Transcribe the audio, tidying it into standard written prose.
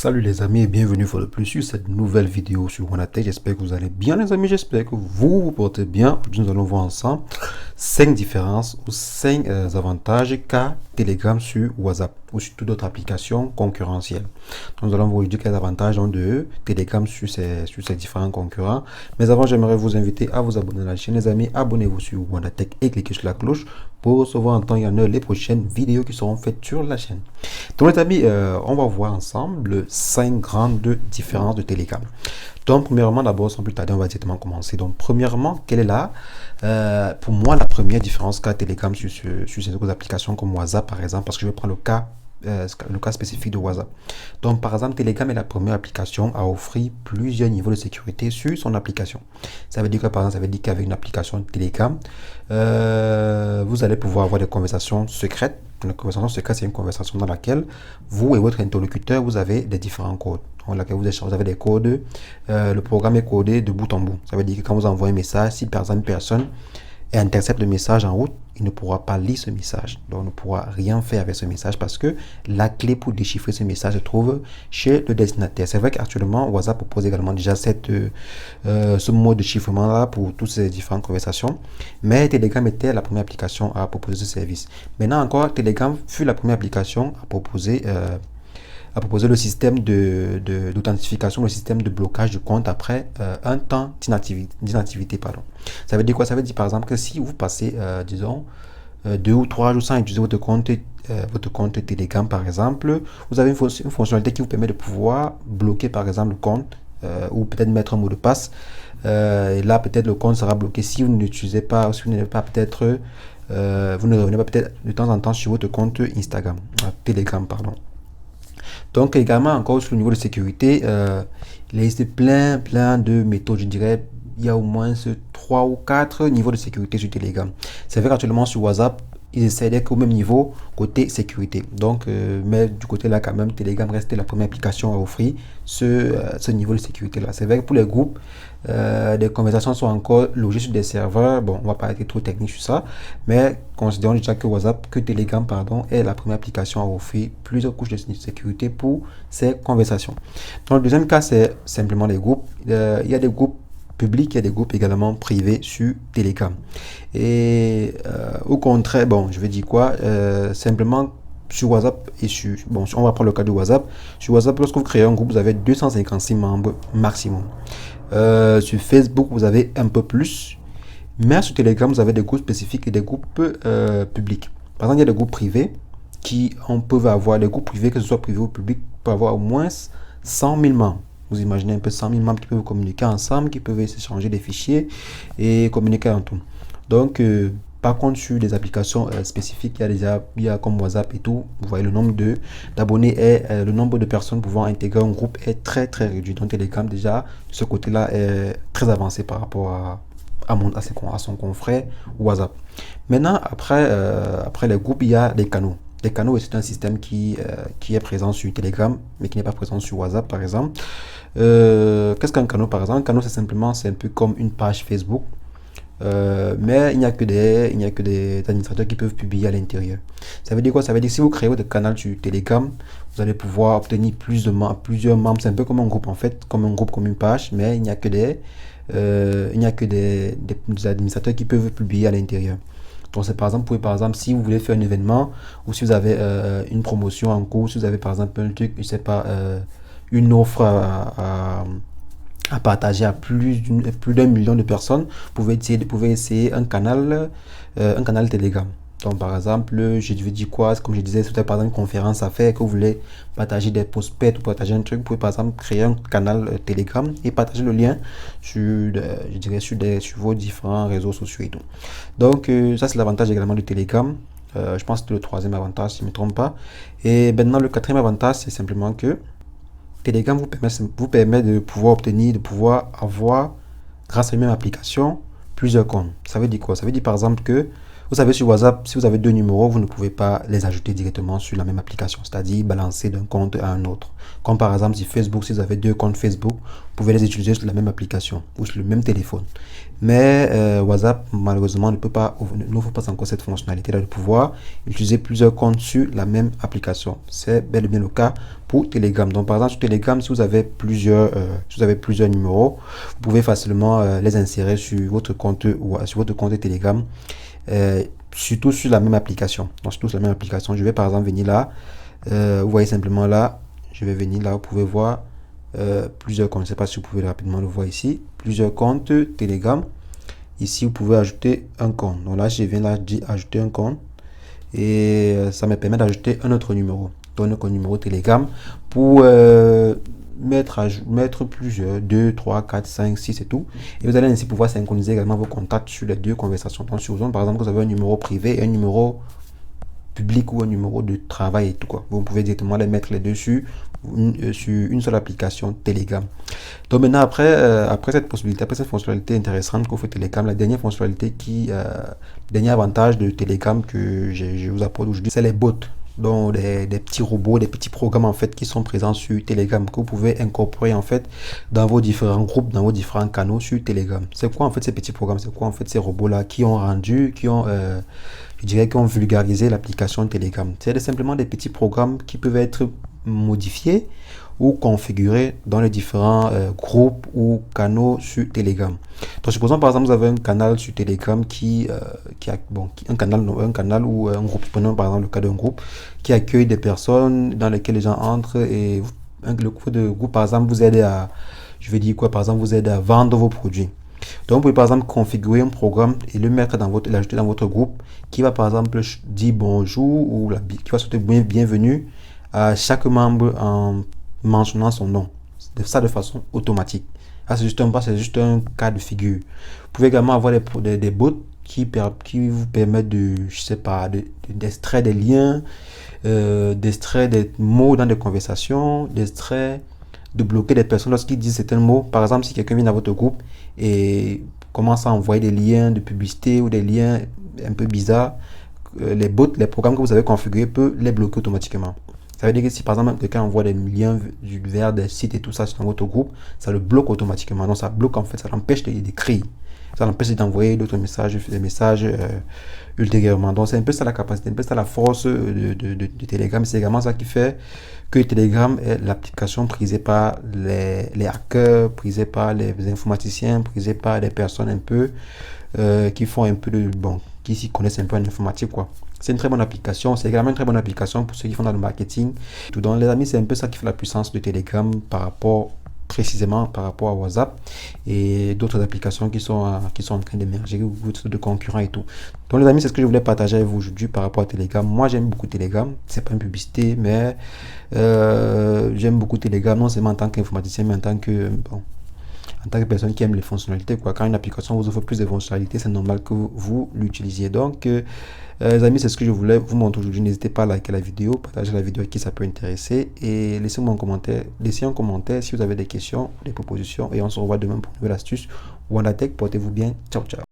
Salut les amis et bienvenue une fois de plus sur cette nouvelle vidéo sur WannaTech. J'espère que vous allez bien les amis, j'espère que vous vous portez bien. Nous allons voir ensemble 5 différences ou 5 avantages qu'a Telegram sur WhatsApp ou sur toute autre application concurrentielle. Nous allons vous dire quels avantages ont de Telegram sur ces différents concurrents. Mais avant, j'aimerais vous inviter à vous abonner à la chaîne les amis. Abonnez-vous sur WannaTech et cliquez sur la cloche pour recevoir en temps et en heure les prochaines vidéos qui seront faites sur la chaîne. Donc les amis, on va voir ensemble 5 grandes différences de Telegram. Donc premièrement, d'abord, sans plus tarder, on va directement commencer. Donc premièrement, quelle est pour moi la première différence qu'a Telegram sur ces autres applications comme WhatsApp par exemple, parce que je vais prendre le cas spécifique de WhatsApp. Donc par exemple, Telegram est la première application à offrir plusieurs niveaux de sécurité sur son application. Ça veut dire que par exemple, ça veut dire qu'avec une application Telegram, vous allez pouvoir avoir des conversations secrètes. Une conversation secrète, c'est une conversation dans laquelle vous et votre interlocuteur, vous avez des différents codes. Dans laquelle vous avez des codes. Le programme est codé de bout en bout. Ça veut dire que quand vous envoyez un message, si par exemple une personne intercepte le message en route, il ne pourra pas lire ce message. Donc, on ne pourra rien faire avec ce message parce que la clé pour déchiffrer ce message se trouve chez le destinataire. C'est vrai qu'actuellement, WhatsApp propose également déjà ce mode de chiffrement-là pour toutes ces différentes conversations. Mais Telegram était la première application à proposer ce service. Maintenant encore, Telegram fut la première application à proposer le système d'authentification, le système de blocage du compte après un temps d'inactivité. Ça veut dire quoi? Ça veut dire par exemple que si vous passez, disons, 2 ou 3 jours sans utiliser votre compte Telegram par exemple, vous avez une fonctionnalité qui vous permet de pouvoir bloquer par exemple le compte ou peut-être mettre un mot de passe. Et là, peut-être le compte sera bloqué si vous n'utilisez pas, si vous n'avez pas peut-être, vous ne revenez pas peut-être de temps en temps sur votre compte Instagram, Telegram, pardon. Donc également encore sur le niveau de sécurité, il existe plein de méthodes, je dirais, il y a au moins 3 ou 4 niveaux de sécurité sur Telegram. C'est vrai qu'actuellement sur WhatsApp, ils essaient d'être au même niveau côté sécurité. Donc, mais du côté là quand même, Telegram reste la première application à offrir ce niveau de sécurité là. C'est vrai que pour les groupes, des conversations sont encore logées sur des serveurs. Bon, on va pas être trop technique sur ça, mais considérons déjà que Telegram, pardon, est la première application à offrir plusieurs couches de sécurité pour ces conversations. Dans le deuxième cas, c'est simplement les groupes. Il y a des groupes public, il y a des groupes également privés sur Telegram. Et au contraire, bon, je vais dire quoi, simplement sur WhatsApp et bon, on va prendre le cas de WhatsApp. Sur WhatsApp, lorsque vous créez un groupe, vous avez 256 membres maximum. Sur Facebook, vous avez un peu plus. Mais sur Telegram, vous avez des groupes spécifiques et des groupes publics. Par exemple, il y a des groupes privés peuvent avoir, des groupes privés, que ce soit privé ou public, peuvent avoir au moins 100 000 membres. Vous imaginez un peu 100 000 membres qui peuvent communiquer ensemble, qui peuvent s'échanger des fichiers et communiquer en tout. Donc, par contre, sur des applications spécifiques, il y a comme WhatsApp et tout, vous voyez le nombre d'abonnés et le nombre de personnes pouvant intégrer un groupe est très réduit. Donc, Telegram, déjà, de ce côté-là, est très avancé par rapport à son confrère WhatsApp. Maintenant, après les groupes, il y a les canaux. Les canaux, c'est un système qui est présent sur Telegram, mais qui n'est pas présent sur WhatsApp, par exemple. Qu'est-ce qu'un canal, par exemple? Un canal, c'est un peu comme une page Facebook, mais il n'y a que des administrateurs qui peuvent publier à l'intérieur. Ça veut dire quoi? Ça veut dire que si vous créez votre canal sur Telegram, vous allez pouvoir obtenir plusieurs membres. C'est un peu comme un groupe, en fait, comme un groupe, comme une page, mais il n'y a que des administrateurs qui peuvent publier à l'intérieur. Donc c'est par exemple, si vous voulez faire un événement ou si vous avez une promotion en cours, si vous avez par exemple un truc, je sais pas, une offre à partager à plus d'un million de personnes, vous pouvez essayer un canal Telegram. Donc par exemple, je vais dire quoi, comme je disais, si vous avez par exemple une conférence à faire, que vous voulez partager des prospects ou partager un truc, vous pouvez par exemple créer un canal Telegram et partager le lien sur vos différents réseaux sociaux et tout. Donc ça c'est l'avantage également de Telegram. Je pense que c'est le troisième avantage si je ne me trompe pas. Et maintenant le quatrième avantage, c'est simplement que Telegram vous permet de pouvoir avoir, grâce à une même application, plusieurs comptes. Ça veut dire quoi? Ça veut dire par exemple que vous savez, sur WhatsApp, si vous avez deux numéros, vous ne pouvez pas les ajouter directement sur la même application, c'est-à-dire balancer d'un compte à un autre. Comme par exemple, sur Facebook, si vous avez deux comptes Facebook, vous pouvez les utiliser sur la même application ou sur le même téléphone. Mais WhatsApp, malheureusement, n'offre pas encore cette fonctionnalité-là de pouvoir utiliser plusieurs comptes sur la même application. C'est bel et bien le cas pour Telegram. Donc par exemple sur Telegram, si vous avez plusieurs numéros, vous pouvez facilement les insérer sur votre compte ou sur votre compte Telegram, surtout sur la même application. Donc surtout sur la même application, je vais par exemple venir là, vous voyez simplement là, je vais venir là, vous pouvez voir plusieurs comptes. Je ne sais pas si vous pouvez rapidement le voir ici, plusieurs comptes Telegram. Ici, vous pouvez ajouter un compte. Donc là, je viens là, dire ajouter un compte. Et ça me permet d'ajouter un autre numéro. Donc un numéro Telegram pour mettre plusieurs, 2, 3, 4, 5, 6 et tout. Et vous allez ainsi pouvoir synchroniser également vos contacts sur les deux conversations. Donc sur par exemple, vous avez un numéro privé et un numéro public ou un numéro de travail et tout quoi. Vous pouvez directement les mettre les deux sur une seule application Telegram. Donc maintenant après cette possibilité, après cette fonctionnalité intéressante qu'offre Telegram, la dernière fonctionnalité dernier avantage de Telegram que je vous apporte aujourd'hui, c'est les bots. Donc des petits robots, des petits programmes en fait qui sont présents sur Telegram que vous pouvez incorporer en fait dans vos différents groupes, dans vos différents canaux sur Telegram. C'est quoi en fait ces petits programmes? C'est quoi en fait ces robots là qui ont je dirais qui ont vulgarisé l'application Telegram? C'est simplement des petits programmes qui peuvent être modifiés ou configurés dans les différents groupes ou canaux sur Telegram. Donc supposons par exemple vous avez un canal sur Telegram un canal ou un groupe, prenons par exemple le cas d'un groupe qui accueille des personnes dans lesquelles les gens entrent et le groupe par exemple vous aide à, je vais dire quoi, par exemple vous aide à vendre vos produits. Donc vous pouvez par exemple configurer un programme et le mettre l'ajouter dans votre groupe qui va par exemple dire bonjour ou qui va souhaiter bienvenue à chaque membre en mentionnant son nom. Ça de façon automatique. Ah, c'est juste un cas de figure. Vous pouvez également avoir des bots qui vous permettent d'extraire des liens, d'extraire des mots dans des conversations, de bloquer des personnes lorsqu'ils disent certains mots. Par exemple, si quelqu'un vient dans votre groupe et commence à envoyer des liens de publicité ou des liens un peu bizarres, les programmes que vous avez configurés peuvent les bloquer automatiquement. Ça veut dire que si par exemple quelqu'un envoie des liens vers des sites et tout ça dans votre groupe, ça le bloque automatiquement. Donc ça bloque en fait, ça l'empêche d'écrire. Ça l'empêche d'envoyer d'autres messages, des messages ultérieurement. Donc c'est un peu ça la capacité, un peu ça la force de Telegram. C'est également ça qui fait que Telegram est l'application prisée par les hackers, prisée par les informaticiens, prisée par des personnes un peu qui font un peu qui s'y connaissent un peu en informatique quoi. C'est une très bonne application, c'est également une très bonne application pour ceux qui font dans le marketing. Donc les amis, c'est un peu ça qui fait la puissance de Telegram précisément par rapport à WhatsApp et d'autres applications qui sont en train d'émerger ou de concurrents et tout. Donc les amis, c'est ce que je voulais partager avec vous aujourd'hui par rapport à Telegram. Moi j'aime beaucoup Telegram, c'est pas une publicité, mais j'aime beaucoup Telegram, non seulement en tant qu'informaticien, mais en tant que personne qui aime les fonctionnalités quoi. Quand une application vous offre plus de fonctionnalités, c'est normal que vous l'utilisiez. Donc les amis, c'est ce que je voulais vous montrer aujourd'hui. N'hésitez pas à liker la vidéo, partager la vidéo à qui ça peut intéresser et laissez un commentaire si vous avez des questions, des propositions et on se revoit demain pour une nouvelle astuce. WandaTech, portez-vous bien, ciao ciao.